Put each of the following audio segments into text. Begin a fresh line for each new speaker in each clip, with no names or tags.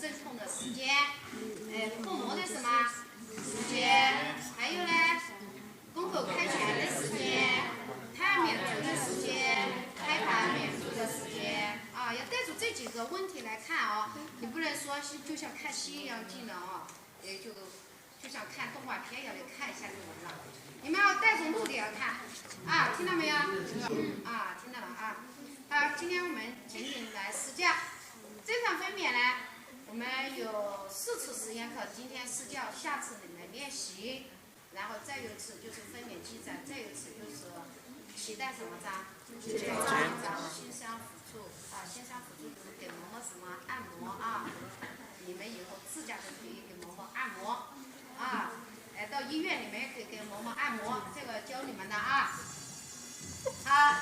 阵痛的时间，腹膜的什么时间，还有呢，宫口开全的时间，胎儿免足的时间，胎盘免足的时间啊，要带着这几个问题来看哦，你不能说就像看戏一样技能哦，就像看动画片一样的看一下就完了。你们要带着目的来看啊，听到没有？啊，听到了啊。好，今天我们仅仅来试教。正常分娩呢，我们有4次实验课，今天试教，下次你们练习，然后再有一次就是分娩记载，再有一次就是脐带什么章？脐带章，心腔辅助啊，心腔辅助就是给嬷嬷什么按摩啊，你们以后自家都可以给嬷嬷按摩啊，到医院你们也可以给嬷嬷按摩，这个教你们的啊。好。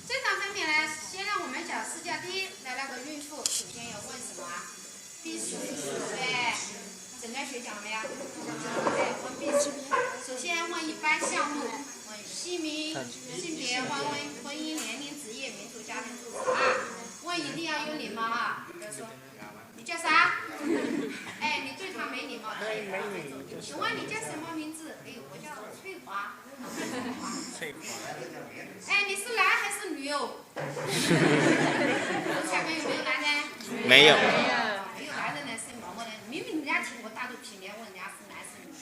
正常分娩呢，先让我们讲试教第一，来那个孕妇，首先要问什么？必须对，诊断学讲了没有？对，问必须。首先问一般项目，问姓名、性别、婚姻、年龄、职业、民族、家庭住址啊。问一定要有礼貌啊，比如说你叫啥？你对他没礼貌，他也没礼貌。请问你叫什么名字？我叫翠华。翠华。你是男还是女哦？下面有没有男的？
没有。
没有男的呢，是毛毛的。明明人家听我大肚皮，你要问人家是男是女，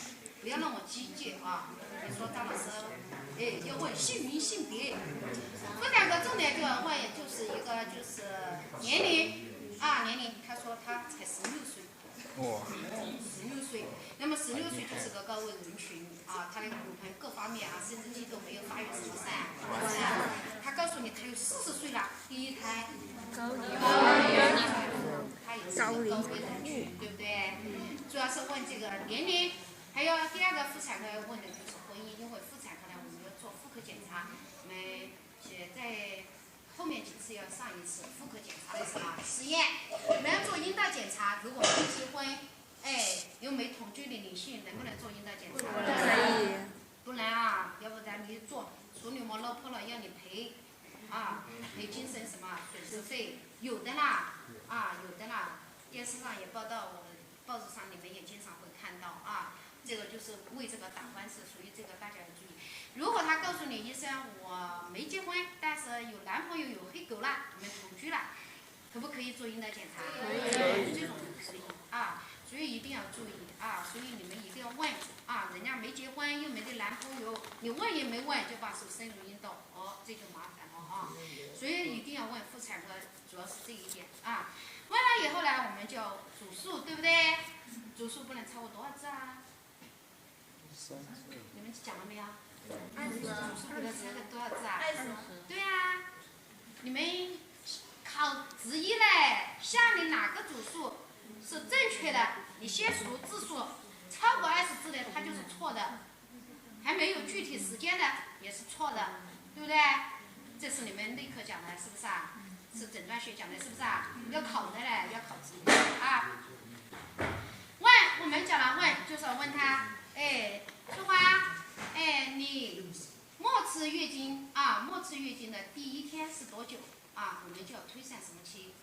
不要那么激进啊！你说张老师，要问姓名、性别。这2个重点就要问，就是一个就是年龄啊，年龄。他说他才16岁。16岁，那么16岁就是个高危人群啊，他的骨盆各方面啊，生殖器都没有发育什么噻。他告诉你他有40岁了，第一胎高龄，他也是个高危人群，对不对？主要是问这个年龄，还有第2个妇产科要问的就是婚姻，因为妇产科呢我们要做妇科检查，我们在后面几次要上一次妇科检查的什么实验，我们要做阴道检查，如果没结婚，又没同居的女性能不能做阴道检查？可以。不能啊，要不然你做处女膜落破了要你赔啊，赔精神什么损失费，有的啦啊，有的啦，电视上也报道，我报纸上你们也经常会看到啊，这个就是为这个打官司，属于这个大家要注意。如果他告诉你医生我没结婚，但是有男朋友有黑狗了，我们同居了，可不可以做阴道检查？可以。这种可以啊，所以一定要注意啊，所以你们一定要问啊，人家没结婚又没得男朋友，你问也没问就把手伸入阴道，这就麻烦了啊。所以一定要问妇产科，主要是这一点啊。问了以后呢，我们就要主诉，对不对？主诉不能超过多少字啊？你们讲了没有？20。主诉不能超过多少字啊？20。对啊，你们考执一嘞，下列哪个主诉是正确的？你先数字数，超过20字的它就是错的，还没有具体时间的也是错的，对不对？这是你们内科讲的，是不是啊？是诊断学讲的，是不是啊？要考的嘞，要考执一啊。问我们讲了问，就是问他，翠花，你末次月经啊，末次月经的第1天是多久啊？我们就要推算什么期？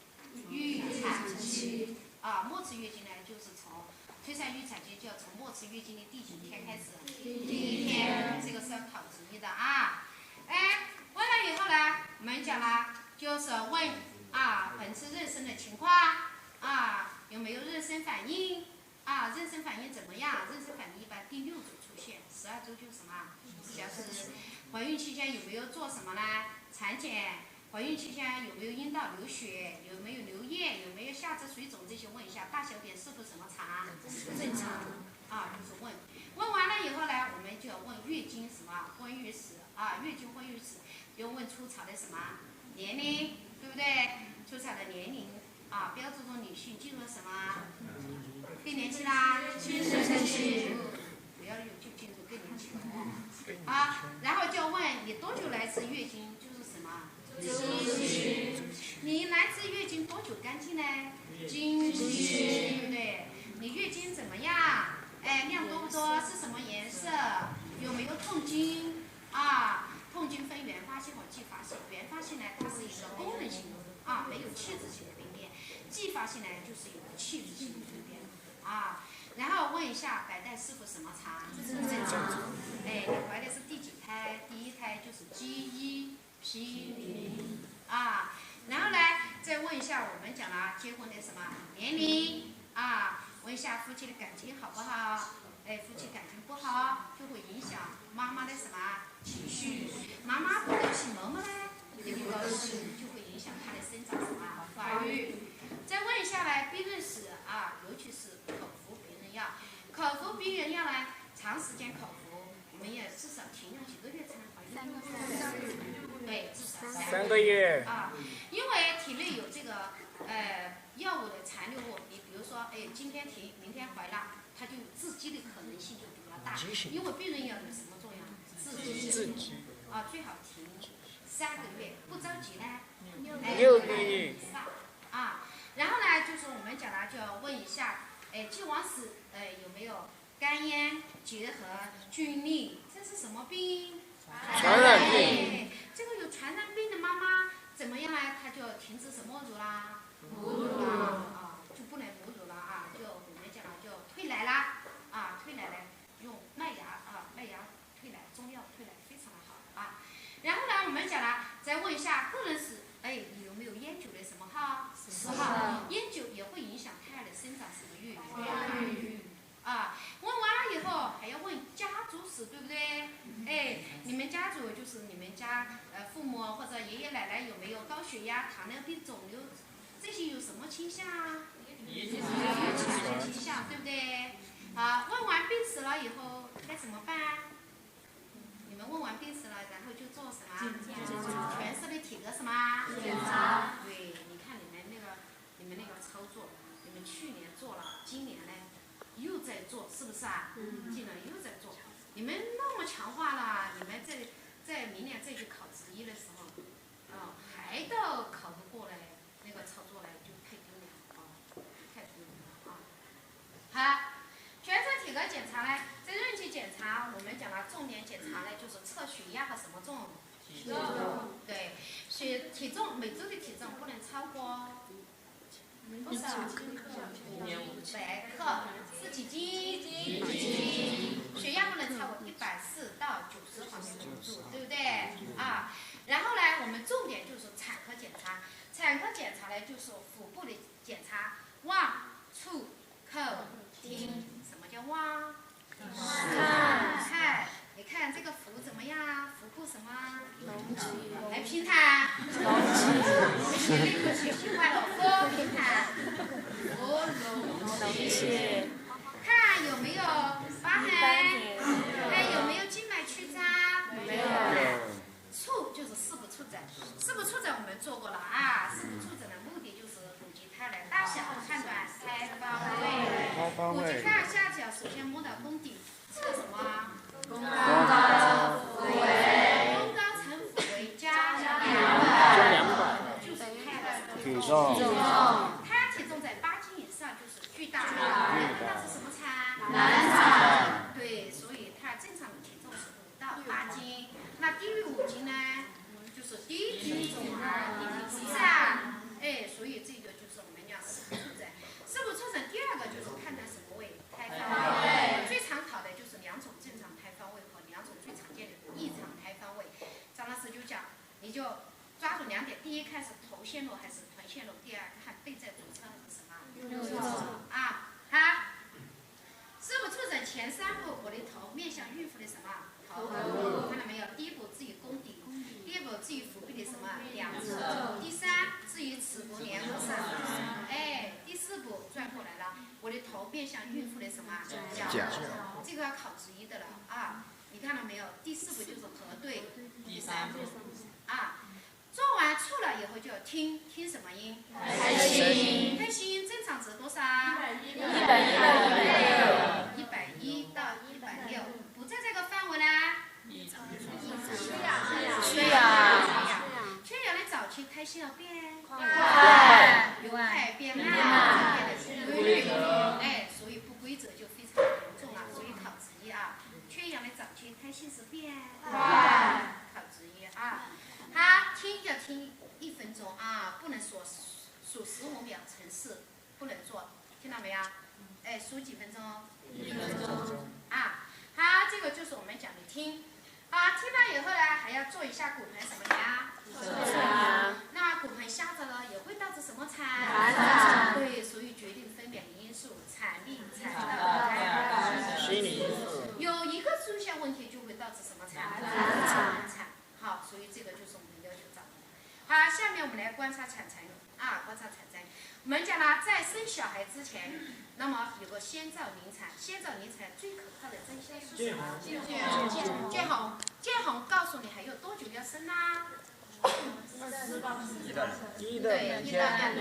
预产期啊，末次月经呢，就是从推算预产期就要从末次月经的第几天开始？第1天，这个是要考执一的啊。问了以后呢，我们讲了，就是问啊，本次妊娠的情况啊，有没有妊娠反应啊？妊娠反应怎么样？妊娠反应一般第6周出现，12周就是什么？就是怀孕期间有没有做什么呢？产检。怀孕期间有没有阴道流血？有没有流液？有没有下肢水肿？这些问一下。大小便是否什么长？正常啊，就是问。问完了以后呢，我们就要问月经什么婚育史啊，月经婚育史，要问初潮的什么年龄，对不对？初潮的年龄啊，标志中女性进入什么更年期啦？青春期。不要就进入更年期了啊。然后就要问你多久来一次月经，就是什么？经期。你来次月经多久干净呢？经期，对不对？你月经怎么样？量多不多？是什么颜色？有没有痛经啊？痛经分原发性和继发性。原发性呢，它是一个功能性的啊，没有器质性的病变。继发性呢就是有个气质性，对不对？啊，然后问一下白带是否什么肠？正常。哎，你怀的是第几胎？第一胎就是 G1P0啊。然后呢，再问一下我们讲了结婚的什么年龄啊？问一下夫妻的感情好不好？哎，夫妻感情不好就会影响妈妈的什么情绪？妈妈不高兴，嬷嬷呢也不高兴，就会影响她的生长什么发育。再问一下呢，避孕史啊，尤其是口服避孕药。口服避孕药呢，长时间口服，我们也至少停用几个月才能怀孕？3个月。对，至少3个月。啊，因为体内有这个药物的残留物，你比如说，哎，今天停，明天怀了，它就有致畸的可能性就比较大。因为避孕药有什么作用？致畸。啊，最好停3个月，不着急呢。6个月以上。啊，然后呢，就是我们讲了，就要问一下，哎，既往史，有没有肝炎、结核、菌痢？这是什么病？传染病。这个有传染病的妈妈怎么样呢？她就停止什么乳啦？母乳啦，啊，就不能母乳了啊，就我们讲了，就退奶啦，啊，退奶呢，用麦芽退奶，中药退奶非常的好啊。然后呢，我们讲了，再问一下个人史，哎，你有没有烟酒的什么嗜好？烟酒也会影响胎儿的生长什么欲啊。问完了以后还要问家族史，对不对？哎，你们家族就是你们家父母或者爷爷奶奶有没有高血压、糖尿病、肿瘤，这些有什么倾向啊？有倾向，对不对？啊，问完病史了以后该怎么办？你们问完病史了，然后就做什么？全身的体格什么检查？对，你看你们那个操作，你们去年做了，今年呢又在做，是不是啊？技能又在做，你们那么强化了，你们在明年再去考执医的时候，还都考不过来，那个操作来就太丢脸了啊，太丢脸了啊！好，全身体格检查呢，在孕期检查，我们讲了重点检查呢，就是测血压和什么重？体重。对，体重每周的体重不能超过多少？500克，是几斤？血压不能超过140到90毫升汞柱，对不对？啊，然后呢，我们重点就是产科检查。产科检查呢，就是腹部的检查，望、触、口、听。什么叫望？看，你看这个腹怎么样啊？腹部什么？隆起。来平坦。隆起。那个学习坏了，腹平坦。隆起。看有没有疤痕？看有没有静脉曲张？没有。触就是四不触诊，四不触诊我们做过了啊。四不触诊的目的就是骨及胎儿的大小，判断胎方位。骨及胎儿下脚，首先摸到宫底，测什么？宫高侧腹围。宫高乘腹围加200，就是胎儿的体重。胎儿体重在8斤以上就是巨大。那是什么产？难产。对，所以胎儿正常的体重是5到8斤。那低于5斤呢，就是低体重儿，低体重啊，哎，所以这个就是我们讲四不触诊。四不触诊第2个就是判断什么位？胎方位。最常考的就是2种正常胎方位和2种最常见的异常胎方位。张老师就讲，你就抓住2点：第一看是头线路还是臀线路；第2看背在左侧还是什么右侧啊？好，四不触诊前3步，我的头面向孕妇的什么？头部，看到没有？第1步置于宫底，第2步置于腹壁的什么2侧，第3置于耻骨黏膜上，哎，第4步转过来了，我的头面向孕妇的什么脚，这个要考执医的了啊！你看到没有？第4步就是核对，第3步啊，做完触了以后就要听什么音？胎心。胎心音正常值多少？110到160，不在这个范围呢。缺氧的早期胎心要变快，由快变慢，变得不规律，哎，所以不规则就非常严重了。所以考执医啊，缺氧的早期胎心是变快，考执医啊。好，听要听1分钟啊，不能说数15秒乘4，到没有？哎，数几分钟
？1分钟。
啊，好，这个就是我们讲的听。好，听了以后呢，还要做一下骨盆什么呀？
测量。
那骨盆狭窄了，也会导致什么产？对，所以决定分娩的因素，产力、产道、
心理因素。
有一个出现问题，就会导致什么产？产。好，所以这个就是我们要求掌握。好，下面我们来观察产程啊，观察产程。我们讲了，在生小孩之前，那么有个先兆临产。先兆临产最可怕的征象是什么？见红。见红告诉你还有多久要生啦
？1到2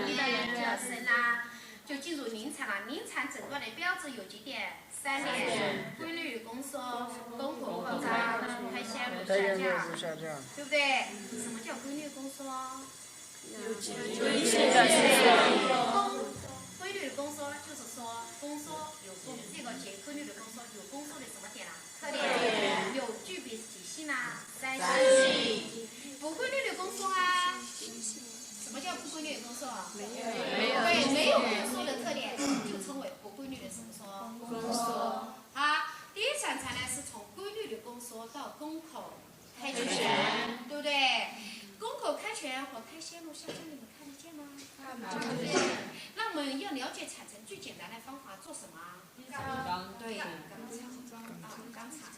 天就要生啦，就进入临产了。临产诊断的标志有几点？3点：规律宫缩、宫口扩张、胎线路下降，对不对？什么叫规律宫缩？规律的宫缩就是说，宫缩有这个规律的宫缩有宫缩的什么点啊？特点有具备几性啊？3性。不规律的宫缩啊？什么叫不规律的宫缩？没有宫缩的特点就称为不规律的什么缩？宫缩。好，第一产程呢是从规律的宫缩到宫口开全，对不对？宫口开全和胎线路下降，你们看得见吗？看不见。那我们要了解产程最简单的方法做什么？对，肛察。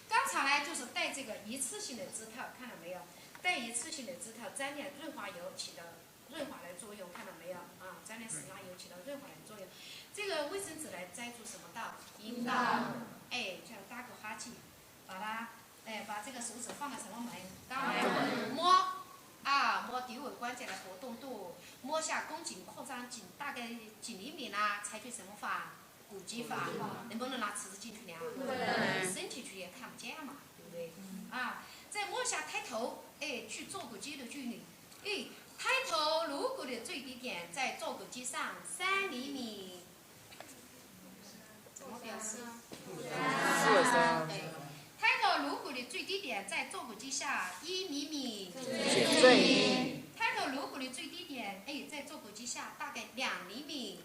肛察呢就是带这个一次性的指套，看到没有？带一次性的指套沾点润滑油起到润滑的作用，看到没有？啊，沾点石蜡油起到润滑的作用。这个卫生纸来摘住什么道？阴道。哎，这样搭个哈气，把它，把这个手指放在什么门？肛门。摸。摸低尾关节的活动度，摸下宫颈扩张大概几厘米呢？采取什么法？鼓击法。能不能拿尺子进去量？伸进去也看不见嘛，对不对？再摸下胎头，去坐骨肌的距离，胎头颅骨的最低点在坐骨肌上3厘米。怎么表示？4对。胎头颅骨的最低点在坐骨肌下1厘米。胎头颅骨的最低点，在坐骨肌下大概2厘米。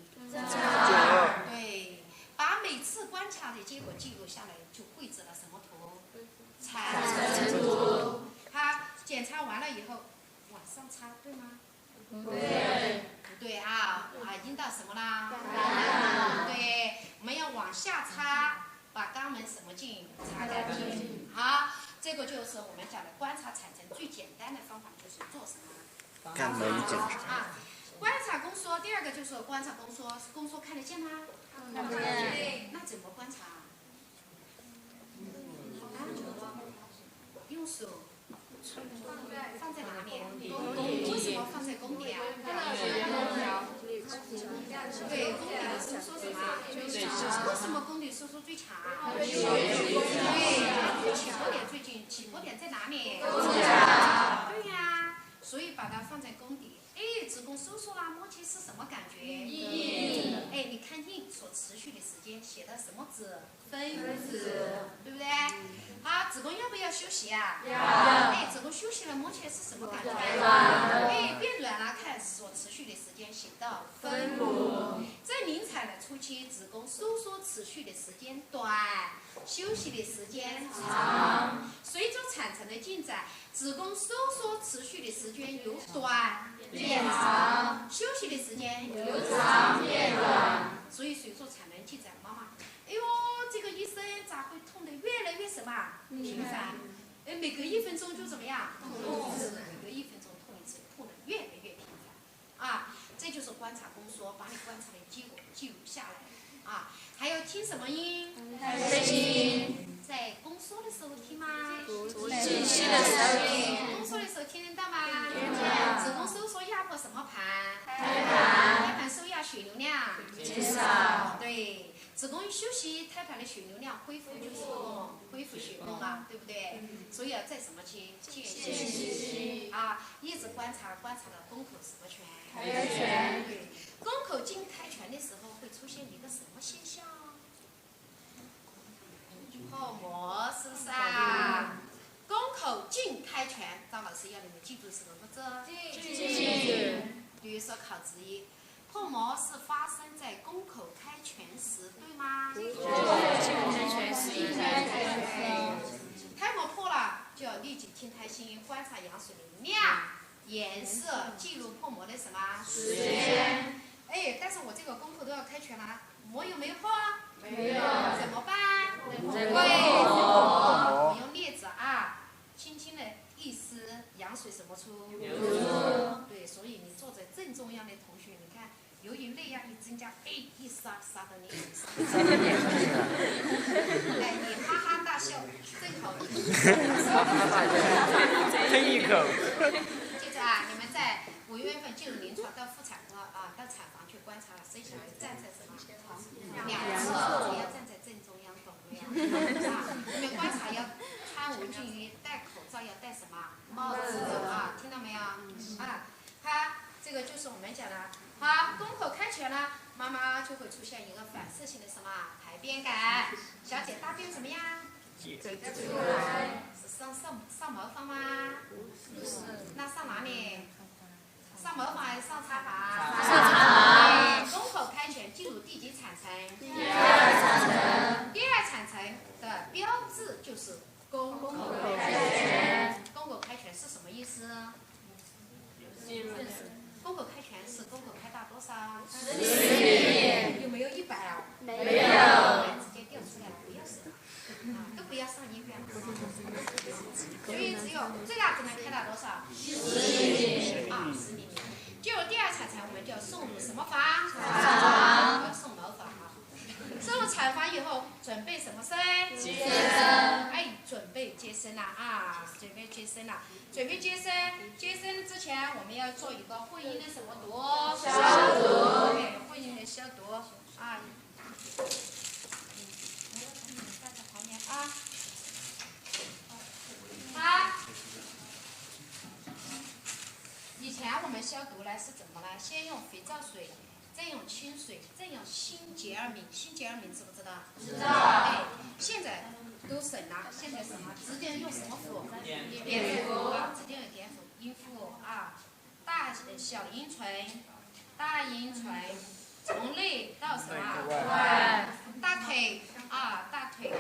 对，把每次观察的结果记录下来，就绘制了什么图？产程图。好，检查完了以后，往上插，对吗？对。不对啊，阴道什么啦？对，我们要往下插。把肛门什么镜擦干净。好，这个就是我们讲的观察产程最简单的方法，就是做什么？
肛门检查。
观察宫缩，第二个就是观察宫缩。宫缩看得见吗？看不见。那怎么观察？用手放在哪里？为什么放在宫底啊？对，宫底的收缩什么？为什么宫底收缩最强？对，起搏点最近，起搏点在哪里？对呀，所以把它放在宫底。子宫收缩啦，摸起是什么感觉？硬。你看硬所持续的时间写的什么子？分子，对不对？好，子宫要不要休息啊？要。子宫休息了，摸起来是什么感觉？软。变软了，看所持续的时间写到分母。在临产的初期，子宫收缩持续的时间短，休息的时间长。随着产程的进展，子宫收缩持续的时间由短变长，休息的时间由长变短。所以随着产能进展，妈妈，哎呦，这个医生咋会痛得越来越什么频繁？每隔1分钟就怎么样痛一次，每隔1分钟痛一次，痛得越来越频繁。这就是观察宫缩，把你观察的结果记录下来。还有听什么音？胎心。在宫缩的时候听吗？静息的时候听。宫缩的时候听得到吗？听见。子宫收缩压迫什么盘？胎盘。胎盘受压血流量减少。对。子宫一休息，胎盘的血流量恢复就是恢复血动了，对不对？所以要在什么期？间隙。一直观察到宫口什么全？开全。对。宫口进开全的时候会出现一个什么现象？泡沫是不是啊？宫口进开全，张老师要你们记住什么字？进。比如说考职业，泡沫是发生在宫口开观察羊水的量、颜色，记录破膜的什么时间。哎，但是我这个功课都要开全了，膜有没有破？没有。怎么办？我用镊子啊，轻轻的一撕，羊水什么出？流出。对，所以你坐在正中央的同学，你看，由于内压力增加，哎，一撒到你脸上，哎，你哈哈大笑，正好。
吞一口。
接着啊，你们在5月份进入临床到妇产科啊，到产房去观察了，生小孩站在什么？两侧，不要站在正中央，懂没有？啊，你们观察要穿无菌衣，戴口罩要戴什么？帽子啊，听到没有？啊，好，这个就是我们讲的。好，宫口开全了，妈妈就会出现一个反射性的什么排便感。小姐大便怎么样？出来。是上茅房吗？不是。那上哪里？上茅房还是上产房？上产房。宫口开全进入第几产程？第2产程。第2产程的标志就是宫口开全。宫口开全是什么意思？宫口开全是宫口开大多少？10厘。有没有100啊？没有。直接掉出来了，不要死了，都不要上医院了。所以只有最大只能开到多少？10厘。10厘。进入第2产程，我们就要送入什么房？产房。要送楼房啊。送入产房以后，准备什么生？接生。哎，准备接生了啊！准备接生了。准备接生，接生之前我们要做一个会阴的什么毒？消毒。对，会阴的消毒啊。在这旁边啊。好。以前我们消毒呢是怎么呢？先用肥皂水，再用清水，再用新洁尔敏。新洁尔敏知不知道？知道。哎，现在都省了，现在什么？直接用什么辅？碘伏啊，直接用碘伏、阴伏啊。小阴唇、大阴唇，从内到什么？外。大腿啊，大腿，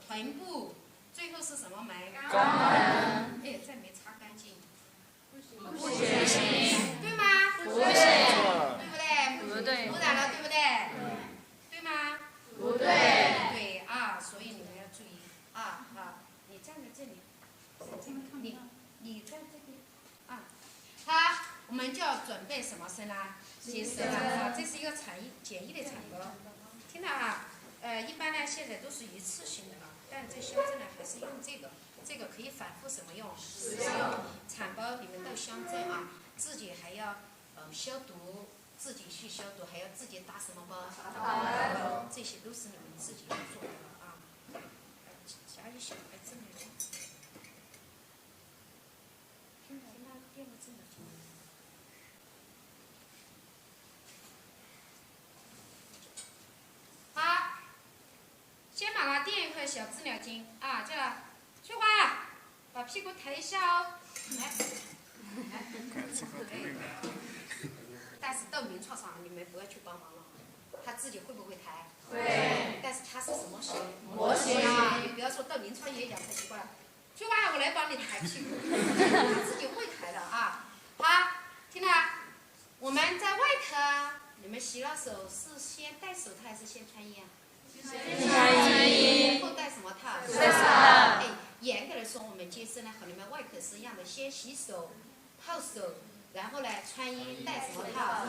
臀部，最后是什么门？肛门。哎，这没擦干净。不行，对吗？不对，对不对？不对，污染了，对不对？对吗？不对。对啊，所以你们要注意啊！你站在这里，你在这边啊。好，我们就要准备什么生啦？接生啦！这是一个简易的产科，听到啊？一般呢现在都是一次性的，但在乡镇呢还是用这个可以反复什么用？使用。产包里面都乡镇啊，自己还要消毒，自己去消毒，还要自己打什么包？打这些都是你们自己要做的啊。家里小孩真的听到那电了真的听。好，先把它垫一块小治疗巾啊，叫翠花，把屁股抬一下哦。来，但是到临床上你们不要去帮忙了，他自己会不会抬？会。但是他是什么型？模型啊！你不要说到临床演讲太奇怪了。翠花，我来帮你抬屁股，他自己会抬的啊。好，听了，我们在外头，你们洗了手是先戴手套还是先穿衣啊？先穿衣。后戴什么套？戴手套。哎，严格来说，我们接生呢和你们外科是一样的，先洗手、泡手，然后呢穿衣，戴什么套？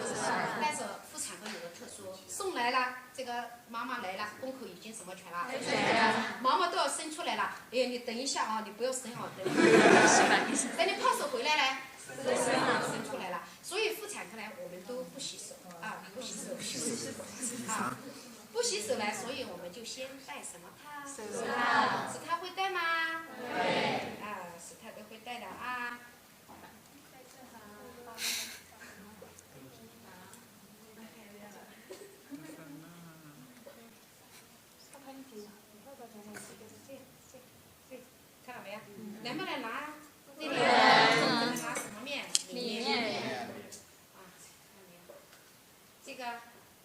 但是妇产科有个特殊，送来了，这个妈妈来了，宫口已经什么全了？毛毛都要生出来了。哎，你等一下啊，你不要生啊，等你泡手回来呢，生出来了。所以妇产科呢，我们都不洗手啊，不洗手啊。不洗手呢，所以我们就先戴什么套？手套。手套会戴吗？会。啊，手套都会戴的啊。看到没有？能不能拿？这里能拿什么面？里面。啊，看到没有？这个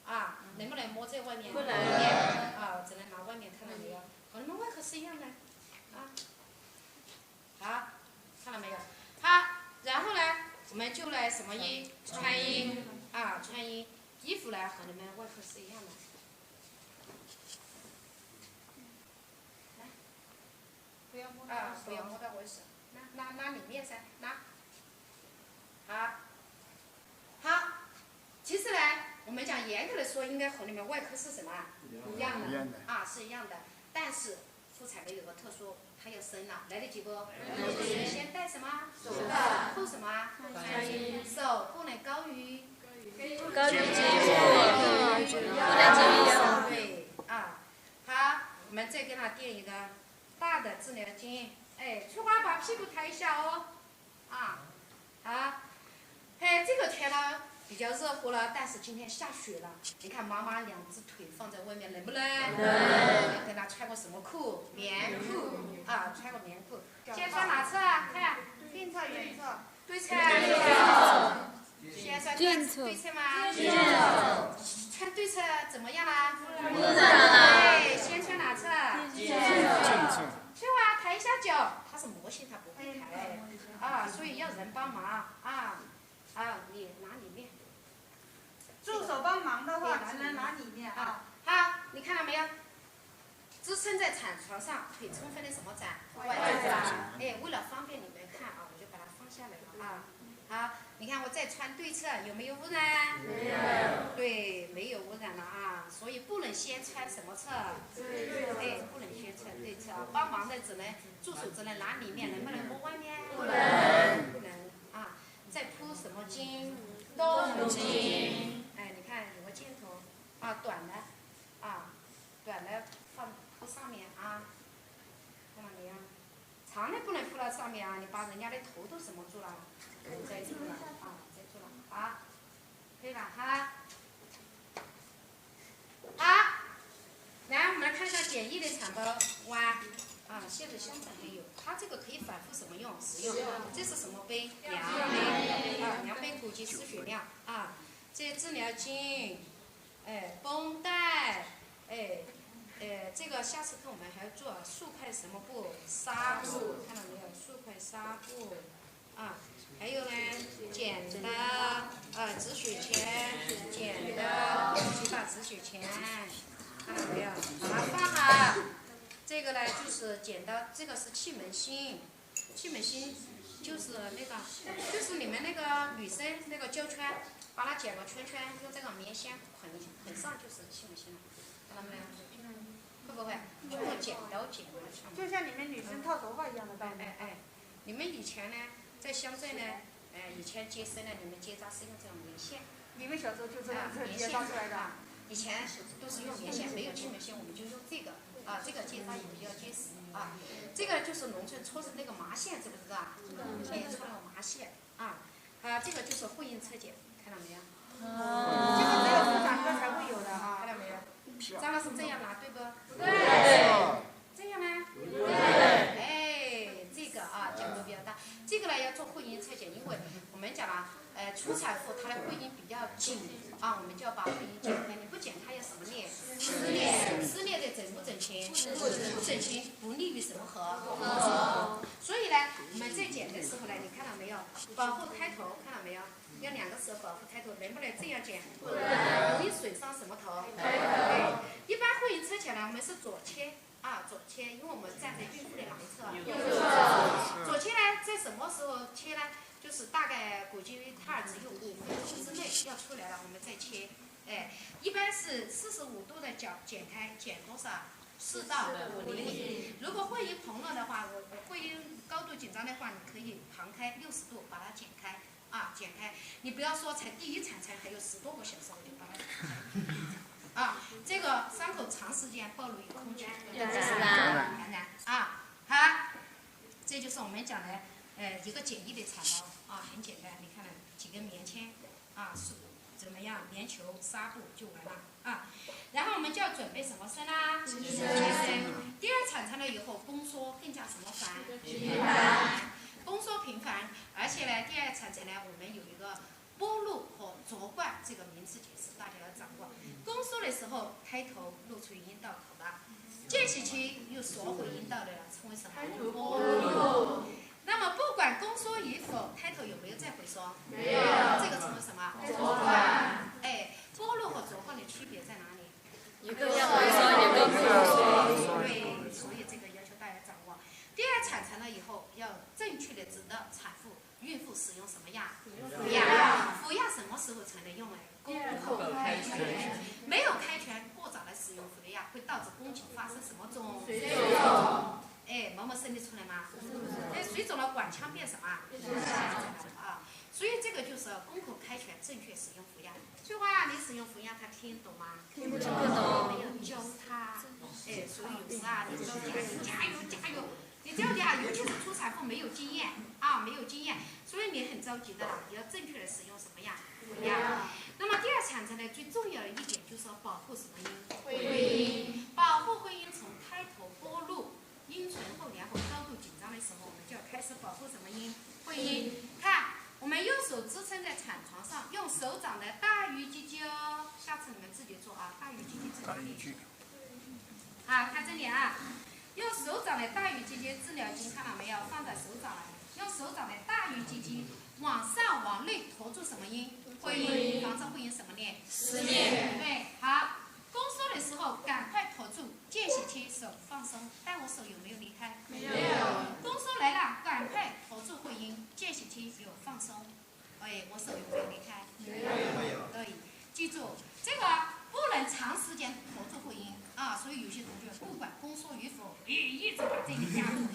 啊，能不能摸在外面？不能。啊，只能拿外面，看到没有？和你们外科是一样的，啊。好，看到没有？好，然后呢，我们就来什么衣？穿衣啊，穿衣。衣服呢和你们外壳是一样的。来，不要摸到我手，拿里面噻，拿。好。其实呢，我们讲严格的说，应该和你们外壳是什么？一样的啊，是一样的。但是妇产科有个特殊，它要生了，来得及不？先戴什么？手套。扣什么？穿衣。手不能高于
肩部，
对啊。好，我们再给他垫一个大的治疗巾，哎，翠花把屁股抬一下哦，啊，好，哎，这个天呢比较热乎了，但是今天下雪了，你看妈妈两只腿放在外面冷不冷？冷。给他穿个什么裤？棉裤啊，穿个棉裤。先穿哪侧啊？看，近侧、远侧，对侧。先穿对侧吗？穿对侧怎么样啦？对，先穿哪侧？近侧。翠花抬一下脚，它是模型，它不会抬啊，所以要人帮忙啊。你拿里面。
助手帮忙的话，只能拿里面啊。
好，你看到没有？支撑在产床上，可以充分的什么展？外展。哎，为了方便你们看啊，我就把它放下来了啊。好，你看我再穿对侧，有没有污染？没有。对，没有污染了啊，所以不能先穿什么侧？对，不能先穿对侧。帮忙的助手只能拿里面，能不能摸外面？不能。不能啊。再铺什么巾？冻巾。哎，你看有个箭头啊，短的铺上面啊，看到没有？长的不能铺到上面啊，你把人家的头都什么住了？摘住了啊，摘住了。好，可以了哈。好，来我们来看一下简易的产包碗啊，现在香港也有，它这个可以反复什么用？使用。这是什么杯？量杯啊，量杯估计失血量啊。这治疗巾，哎，绷带，哎。这个下次课我们还要做数块什么布？纱布，看到没有？数块纱布，啊，还有呢，剪的，止血钳，剪的，几把止血钳，看到没有？把它放好。这个呢就是剪的，这个是气门芯，气门芯就是就是你们那个女生那个胶圈，把它剪个圈圈，用这个棉线捆上就是气门芯了，看到没有？会不会？用剪刀剪的，
就像你们女生套头发一样的道理。
你们以前呢，在乡镇呢，以前接生呢，你们结扎是用这种棉线。
你们小时候就这样
棉线
结扎出来的。
以前都是用棉线，没有气门芯，我们就用这个啊，这个结扎也比较结实啊。这个就是农村搓成那个麻线，知不知道？搓那个麻线啊。这个就是会阴侧剪，看到没有？
这个只有妇产科才会有的啊，
看到没有？张老师这样拿对不？
对。
这样呢？
对。
哎，这个啊角度比较大，这个呢要做会阴侧剪，因为我们讲了，初产妇她的会阴比较紧啊，我们就要把会阴剪开。你不剪它要什么裂？撕裂的整不整齐？不整齐，不利于什么合？所以呢，我们在剪的时候呢，你看到没有？保护胎头，看到没有？要两个手保护胎头，能不能这样剪？容易损伤什么头？对。一般会阴侧剪呢，我们是左切啊，左切，因为我们站在孕妇的哪一侧？右侧。左切呢，在什么时候切呢？就是大概估计胎儿只有5分钟之内要出来了，我们再切。哎，一般是45度的角剪开，剪多少？4到5厘米。如果会阴膨了的话，我会阴高度紧张的话，你可以旁开60度把它剪开。剪开，你不要说才第一产程还有10多个小时我就把它剪开。这个伤口长时间暴露于空气，感染啊。好，这就是我们讲的一个简易的产包啊，很简单，你看几根棉签啊，是怎么样？棉球、纱布就完了啊。然后我们就要准备什么生啦？第二产程了以后，宫缩更加什么繁？宫缩频繁，而且呢，第二产程呢，我们有一个剥露和着冠这个名词解释，大家要掌握。宫缩的时候，胎头露出阴道口了；间隙期又缩回阴道的了，称为什么？剥露。那么不管宫缩与否，开头有没有再回缩？
没有。
这个称为什么？
浊化。
哎，剥落和浊化的区别在哪里？
一个要回缩，一个不缩。
对，所以这个要求大家掌握。第二，产程了以后要正确的指导产妇、孕妇使用什么药？服药。服药什么时候才能用？哎，宫口开全。没有开全，过早的使用服的药会导致宫颈发生什么肿？水肿。哎，毛毛生得出来吗？哎，水肿了，管腔变什么？啊，所以这个就是宫口开全，正确使用服药。这句话你使用服药，他听懂吗？
听不懂。
没有教他。哎，所以有时啊，你着急，你加油加油，你着急啊，尤其是初产妇没有经验啊，没有经验，所以你很着急的，你要正确的使用什么药？服药。那么第二产程呢，最重要的一点就是要保护什么阴？会阴。保护会阴，从开头剥落。阴唇后梁和高度紧张的时候，我们就要开始保护什么阴？会阴。看，我们右手支撑在产床上，用手掌的大鱼鸡鸡哦。下次你们自己做啊，大鱼鸡鸡在哪里？啊，看这里啊，用手掌的大鱼鸡鸡治疗筋，看到没有？放在手掌了，用手掌的大鱼鸡鸡往上往内托住什么阴？会阴，防止会阴什么呢？失恋。对，好。宫缩的时候，赶快托住，间隙期手放松，但我手有没有离开？没有。宫缩来了，赶快托住会阴，间隙期有放松。哎，我手有没有离开？没有。对，记住这个不能长时间托住会阴啊，所以有些同学不管宫缩与否，一直把这里夹住。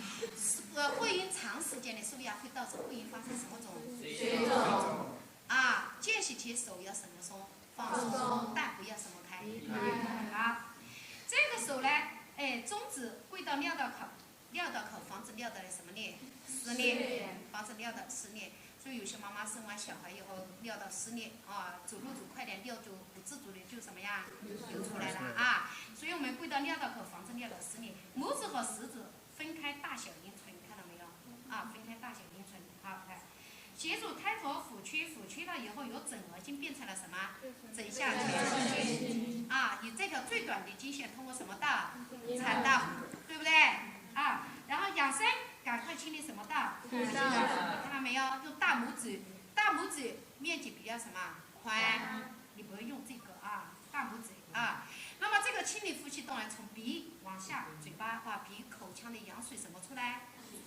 会阴长时间的受压会导致会阴发生什么肿？水肿。啊，间隙期手要什么松？放松，但不要什么开。好，这个手呢，哎，中指跪到尿道口，尿道口防止尿道的什么裂？撕裂，防止尿道撕裂。所以有些妈妈生完小孩以后尿道撕裂啊，走路走快点，尿就不自主的就什么呀，流出来了啊。所以我们跪到尿道口，防止尿道撕裂。拇指和食指分开大小阴唇，看到没有？啊，分开大小阴唇，好看。协助开头抚屈，抚屈了以后由枕额筋变成了什么？枕下全筋啊！以这条最短的经线通过什么道？产道，对不对？啊，然后养生，赶快清理什么道？看到没有？用大拇指，大拇指面积比较什么宽？你不要用这个啊，大拇指啊。那么这个清理呼吸动呢，从鼻往下，嘴巴把鼻口腔的羊水什么出来？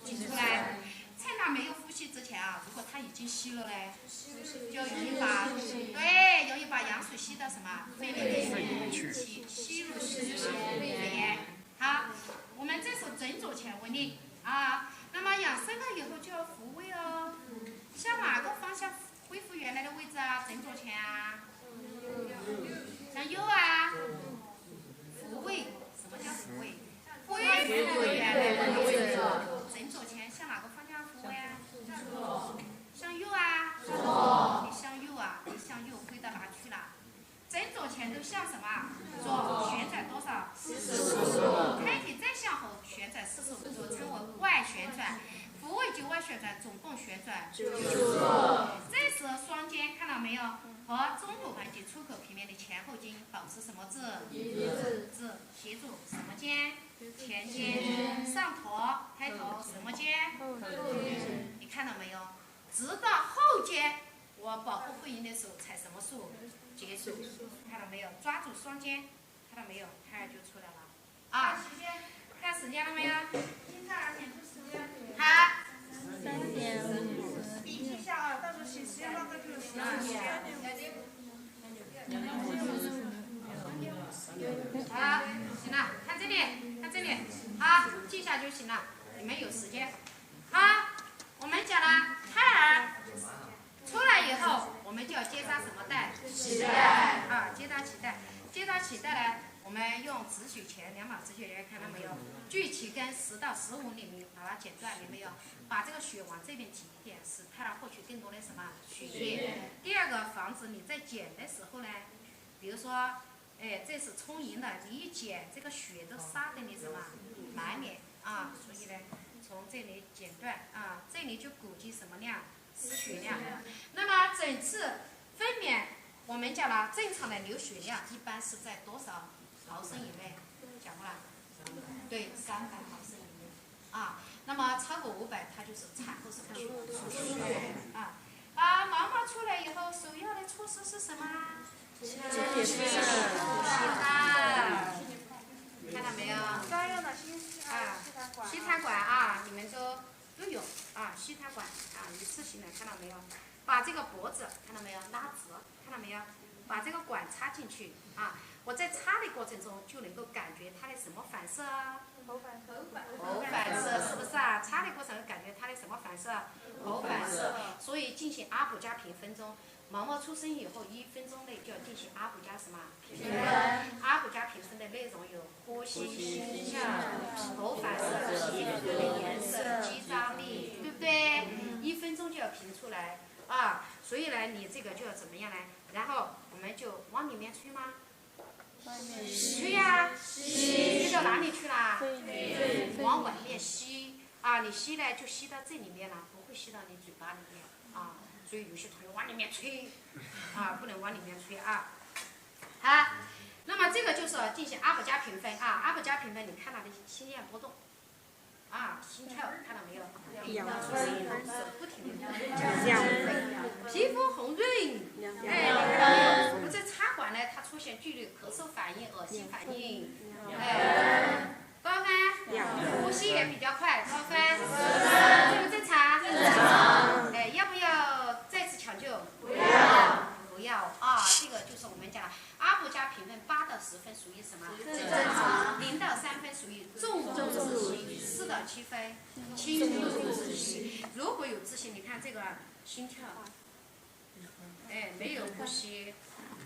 挤出来。趁他没有呼吸之前啊，如果他已经吸了嘞，就容易把羊水吸到什么肺里面去，吸入肺炎。好，我们这手枕左前稳定啊。那么养生了以后就要复位哦，向哪个方向恢复原来的位置啊？枕左前啊，向右啊。复位，什么叫复位？恢复原来的位置。枕左前向哪个方向复位啊？向右啊。你向右啊，你向右挥到哪去了？枕左前都向什么？左，旋转多少？45度。开体再向后旋转45度，称为外旋转。复位及外旋转总共旋转90度。这时双肩看到没有？和中口环及出口平面的前后筋保持什么字？字。协助什么肩？前肩。上驼开头什么肩？你看到没有？直到后肩，我保护会阴的手踩什么数？结束。看到没有？抓住双肩，看到没有？胎儿就出来了。啊，看时间了没有？
现在2点就10点。
好。
3点50。
比一下啊，到时候写时间报告就行了。
好，行了，看这里，看这里，好，记下就行了。你们有时间。好，我们讲了胎儿出来以后，我们就要结扎什么带？脐带。啊，结扎脐带。结扎脐带呢，我们用止血钳，2码止血钳，看到没有？距脐根10到15厘米，把它剪断，有没有？把这个血往这边挤一点，使胎儿获取更多的什么血液。第二个，防止你在剪的时候呢，比如说，哎，这是充盈的，你一剪，这个血都杀的你什么满脸啊，所以呢，从这里剪断啊，这里就估计什么量？失血量。那么整次分娩，我们讲了正常的流血量一般是在多少毫升以内？讲过了，对，300毫升以内。啊。那么超过500，它就是产后什么出血啊。毛毛出来以后，首要的措施是什么？吸它，看到没有？
专用的吸
吸管啊，你们都有啊，吸它管啊，一次性的，看到没有？把这个脖子看到没有？拉直，看到没有？把这个管插进去啊。我在插的过程中就能够感觉它的什么反射？
喉
反射是不是啊？插的过程感觉它的什么反射？喉反射。所以进行阿普加评分中，毛毛出生以后1分钟内就要进行阿普加什么评分？阿普加评分的内容有呼吸、心跳、喉反射、皮肤的颜色、肌张力，对不对？1分钟就要评出来啊。所以呢，你这个就要怎么样呢？然后我们就往里面吹吗？吹呀，吸到哪里去啦？往外面吸啊！你吸呢就吸到这里面了，不会吸到你嘴巴里面啊。所以有些同学往里面吹啊，不能往里面吹啊。好，那么这个就是进行阿普加评分啊。阿普加评分，你看它的心电波动啊，心跳看到没有？手不停的皮肤红润，哎，我们这插管呢，它出现剧烈咳嗽反应、恶心反应，哎，多少分？呼吸也比较快，多少分？正不正常？哎，要不要再次抢救？不要啊！这个就是我们讲阿普加评分8到10分属于什么？正常。0到3分属于重度窒息，4到7分轻度窒息。如果有窒息，你看这个心跳，哎，没有呼吸，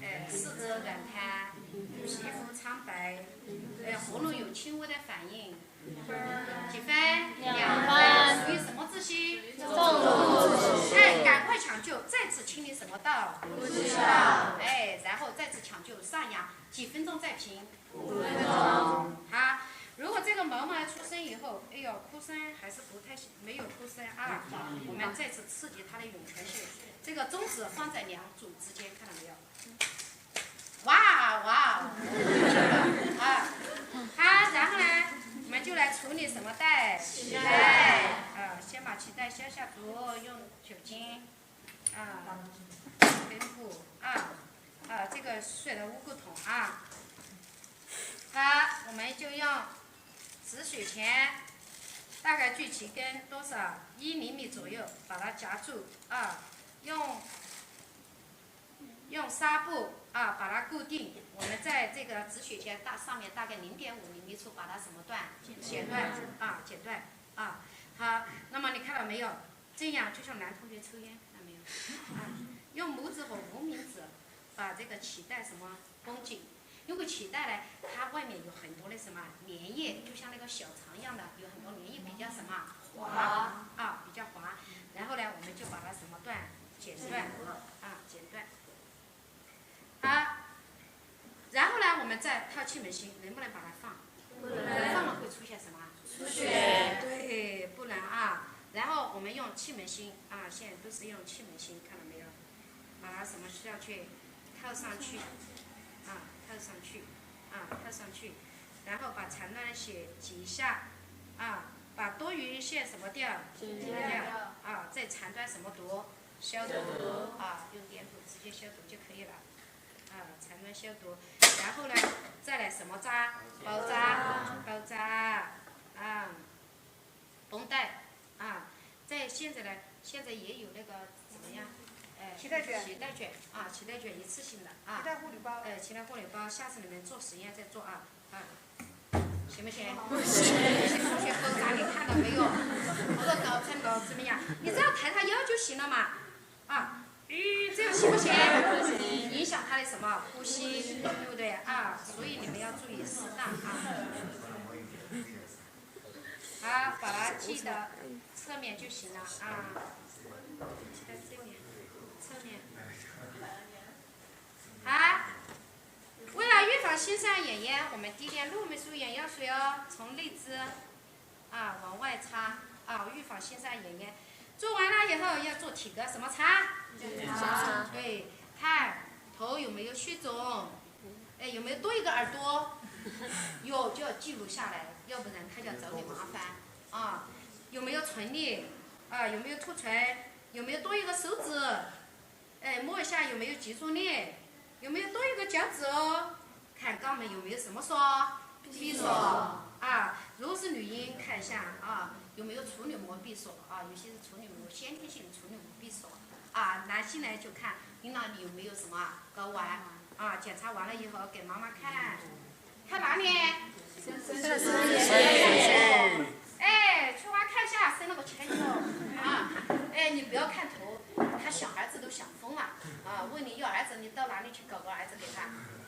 哎，四肢软瘫，皮肤苍白，哎，喉咙有轻微的反应，几分？2分。属于什么窒息？重度窒息。哎，赶快抢救，再次清理什么道？呼吸道。哎，然后再次抢救上扬，几分钟再平？5分钟。好，如果这个毛毛出生以后，哎呦，哭声还是不太行，没有哭声啊，我们再次刺激它的涌泉穴，这个中指放在2组之间，看到没有？哇啊，好，然后呢，我们就来处理什么带？脐带。先把脐带消下毒，用酒精根部这个水的污垢桶啊。好，我们就用止血钳，大概距脐根多少？1厘米左右，把它夹住啊，用纱布把它固定。我们在这个止血钳上面大概0.5厘米处把它什么断？剪断剪断啊。好，那么你看到没有？这样就像男同学抽烟，看到没有？用拇指和无名指把这个脐带什么绷紧。因为脐带呢，它外面有很多的什么粘液，就像那个小肠一样的，有很多粘液比较什么滑比较滑。然后呢，我们就把它什么断？剪断剪断。好，然后呢，我们再套气门芯，能不能把它放？不能。放了会出现什么？出血。对，不能啊。然后我们用气门芯现在都是用气门芯，看到没有？把它什么需要去套上去套上去，然后把残断的血挤一下把多余线什么掉？挤掉再残断什么毒？消毒用碘伏直接消毒就可以了残断消毒。然后呢，再来什么扎？包扎绷带在现在呢，现在也有那个怎么样？脐带卷一次性的脐带护理包。脐带护理包，下次你们做实验再做行不行？不行。有些同学包扎你看到没有？我说搞成了怎么样？你只要抬他腰就行了嘛这样行不行？不行。影响他的什么呼吸，对不对所以你们要注意适当好，把它系到侧面就行了系在这面，侧面。为了预防新生儿眼炎，我们滴点氯霉素眼药水从内眦往外擦预防新生儿眼炎。做完了以后要做体格什么查？对，看头有没有血肿，有没有多一个耳朵，有就要记录下来，要不然他就要找你麻烦啊，有没有唇粒，啊，有没有凸唇，有没有多一个手指，哎，摸一下有没有脊柱裂，有没有多一个脚趾哦，看肛门有没有什么锁，闭锁，啊，如果是女婴看一下啊，有没有处女膜闭锁啊，有些是处女膜先天性处女膜闭锁，啊，男性呢就看阴囊里有没有什么睾丸，啊，检查完了以后给妈妈看，看哪里？哎，翠花看一下伸了个前腰啊！哎，你不要看头，他小孩子都想疯了啊！问你要儿子，你到哪里去搞个儿子给他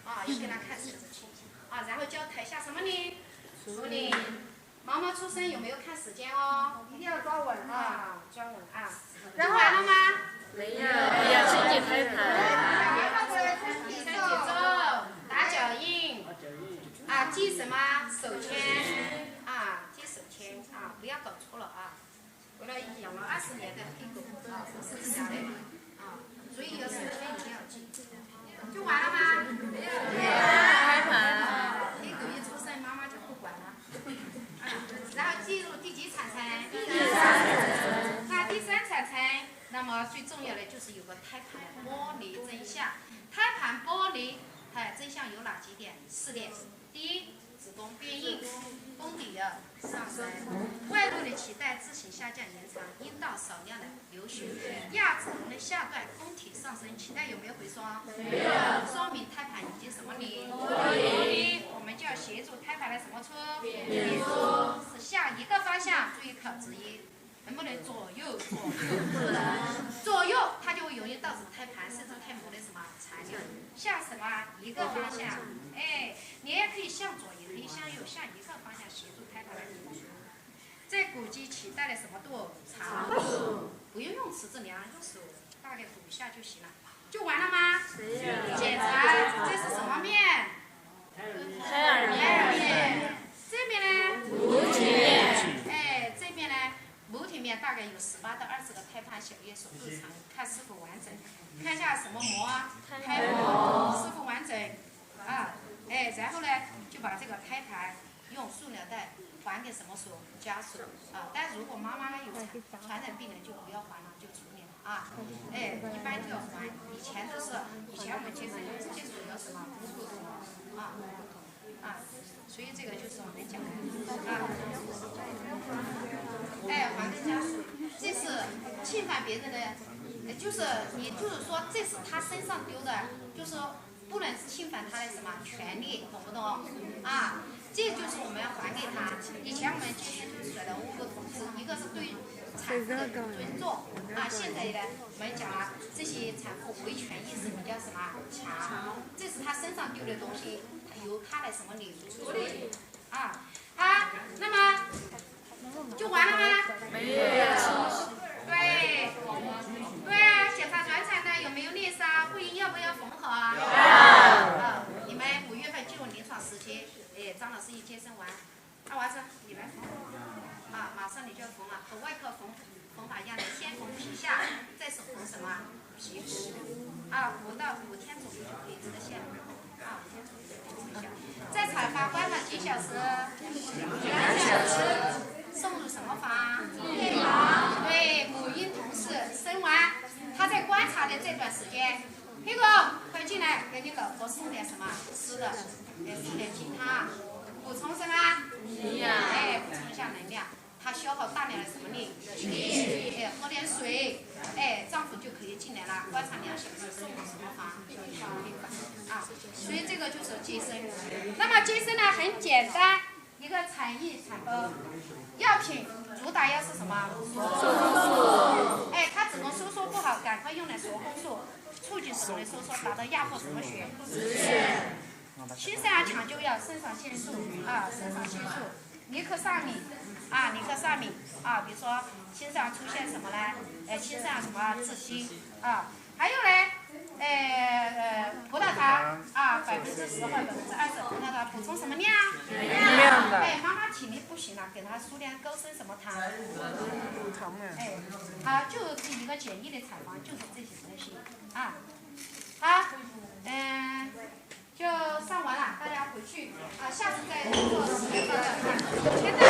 啊？要给他看生殖器啊，然后教台下什么呢？处理。毛毛出生有没有看时间哦？一定要抓稳啊，抓稳啊！然后完了吗？
没有，身体开盘。
身体走，打脚印啊，系什么？手牵啊，系手牵啊，不要搞错了啊！为了养了20年的黑狗啊，不是假的啊，所以要手牵一定要系。就完了吗？没有，
开盘。
黑狗一出生，妈妈就不管了。然后进入第几产程？那第3产程，那么最重要的就是有个胎盘剥离真相。胎盘剥离，真相有哪几点？4点。第一，子宫变硬，宫底的上升，外露的脐带自行下降延长，阴道少量的流血，亚子宫的下段宫体上升，脐带有没有回双？没有，说明胎盘已经什么离？剥离。我们就要协助胎盘的什么出？变出，是向一个方向，注意考之一。能不能左右？不能。左右它就会容易导致胎盘甚至胎膜的什么残留。向什么？一个方向。哎，你也可以向左，也可以向右，向一个方向协助胎盘的移动。再估计脐带的什么度？长度。不用用尺子量，用手大概估一下就行了。就完了吗？检查，这是什么面？
胎儿
面。这边呢？
母体面。
哎，这边呢？母体面大概有18到20个胎盘小叶所构成，看是否完整。看一下什么膜？胎膜是否完整啊？哎，然后呢，就把这个胎盘用塑料袋还给什么所？家属啊。但如果妈妈有传染病的，就不要还了，就处理了啊。哎，一般就要还。以前我们接触有什么不沟通啊，所以这个就是我们讲的啊。哎，还给家属，这是侵犯别人的，就是说这是他身上丢的，就是说不能侵犯他的什么权利，懂不懂？啊，这就是我们要还给他。以前我们今天提出来的5个同志，一个是对产妇的尊重啊，现在呢我们讲了这些产妇维权意识比较什么强，这是他身上丢的东西，由他来什么理处理啊？好，那么。就完了吗？
没有。
对啊，检查转产的有没有裂伤？会阴要不要缝合啊？
要。
你们5月份进入临床时期，哎，张老师一接生完，二娃子你来缝啊，马上你就要缝了，和外科缝法一样的，先缝皮下，再手缝什么皮肤啊，5到5天左右就可以遮瑕啊，5天左右就可以遮瑕。在产房观察几小时？2小时。送入什么房？内房。对，母婴同事生完，他在观察的这段时间，黑狗快进来，给你老婆送点什么吃的，送点鸡汤，补充什么？营养。哎，补充一下能量。他消耗大量的什么力？气。哎，喝点水。哎，丈夫就可以进来了，观察2小时，送入什么房？内房。啊，所以这个就是接生。那么接生呢，很简单。一个产液产包，药品主打要是什么？缩宫素。哎，它子宫收缩不好，赶快用点缩宫素，促进子宫的收缩，达到压迫什么血？止血。新生儿抢救药，肾上腺素啊，肾上腺素，尼克萨米啊，比如说新生儿出现什么呢？新生儿什么窒息啊，还有呢？葡萄糖啊，10%或20%葡萄糖补充什么量？哎，妈妈体力不行了，给她输点高升什么糖？哎，好，就是一个简易的产房，就是这些东西啊。好，就上完了，大家回去啊，下次再做实验报告。